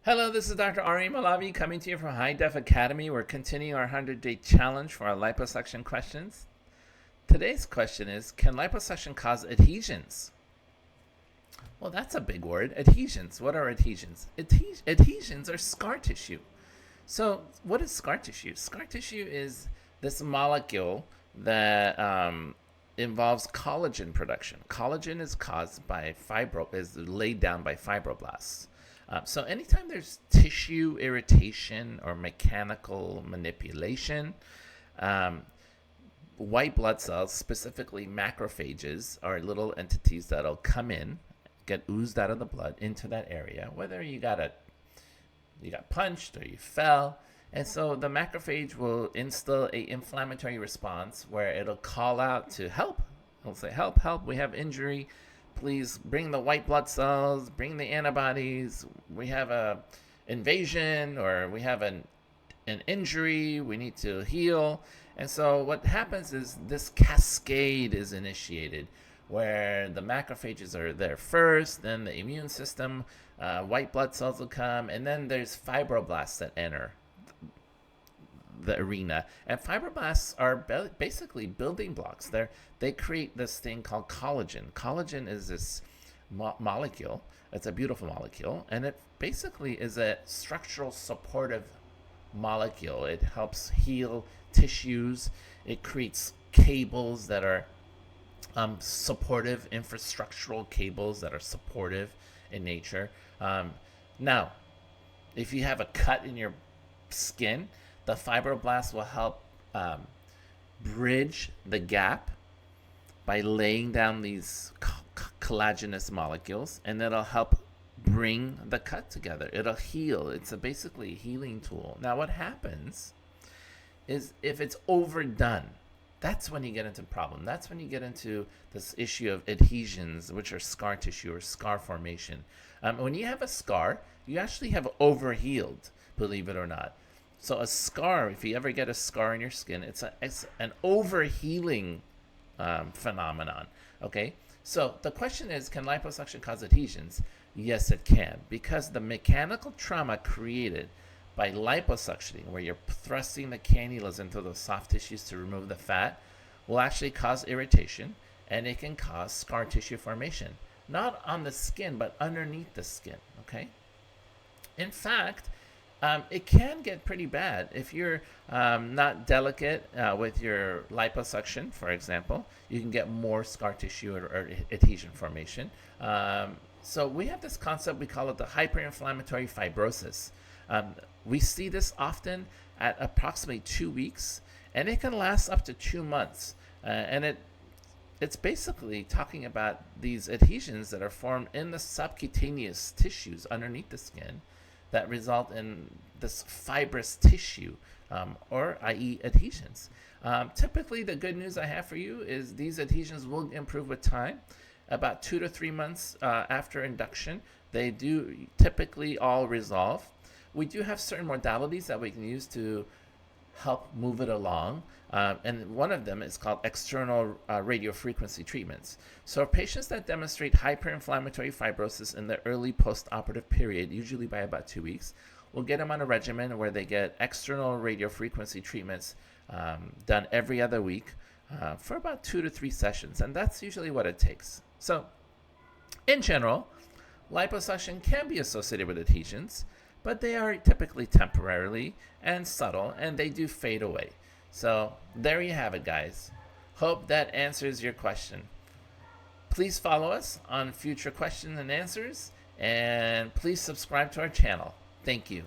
Hello, this is Dr. Aran Malavi coming to you from hidefacademy. We're continuing our 100-day challenge for our liposuction questions. Today's question is, can liposuction cause adhesions? Well, that's a big word. Adhesions. What are adhesions? Adhesions are scar tissue. So what is scar tissue? Scar tissue is this molecule that involves collagen production. Collagen is caused by is laid down by fibroblasts. So anytime there's tissue irritation or mechanical manipulation, white blood cells, specifically macrophages, are little entities that'll come in, get oozed out of the blood into that area, whether you got punched or you fell. And so the macrophage will instill a inflammatory response where it'll call out to help. It'll say, help, help, we have injury. Please bring the white blood cells, bring the antibodies. We have a invasion or we have an injury. We need to heal. And so what happens is this cascade is initiated where the macrophages are there first, then the immune system, white blood cells will come, and then there's fibroblasts that enter the arena. And fibroblasts are basically building blocks. They create this thing called collagen. Collagen is this molecule. It's a beautiful molecule, and it basically is a structural supportive molecule. It helps heal tissues. It creates cables that are supportive, infrastructural cables that are supportive in nature. Now, if you have a cut in your skin, the fibroblasts will help bridge the gap by laying down these collagenous molecules, and that'll help bring the cut together. It'll heal. It's basically a healing tool. Now, what happens is if it's overdone, that's when you get into problem. That's when you get into this issue of adhesions, which are scar tissue or scar formation. When you have a scar, you actually have overhealed, believe it or not. So a scar, if you ever get a scar in your skin, it's an overhealing phenomenon, okay? So the question is, can liposuction cause adhesions? Yes, it can, because the mechanical trauma created by liposuctioning, where you're thrusting the cannulas into those soft tissues to remove the fat, will actually cause irritation, and it can cause scar tissue formation. Not on the skin, but underneath the skin, okay? In fact, it can get pretty bad if you're not delicate with your liposuction, for example. You can get more scar tissue or adhesion formation. So we have this concept, we call it the hyperinflammatory fibrosis. We see this often at approximately 2 weeks, and it can last up to 2 months. And it's basically talking about these adhesions that are formed in the subcutaneous tissues underneath the skin that result in this fibrous tissue, or i.e. adhesions. Typically, the good news I have for you is these adhesions will improve with time. About 2 to 3 months after induction, they do typically all resolve. We do have certain modalities that we can use to help move it along. And one of them is called external radiofrequency treatments. So patients that demonstrate hyperinflammatory fibrosis in the early post-operative period, usually by about 2 weeks, we'll get them on a regimen where they get external radiofrequency treatments done every other week for about 2 to 3 sessions. And that's usually what it takes. So in general, liposuction can be associated with adhesions, but they are typically temporarily and subtle, and they do fade away. So there you have it, guys. Hope that answers your question. Please follow us on future questions and answers, and please subscribe to our channel. Thank you.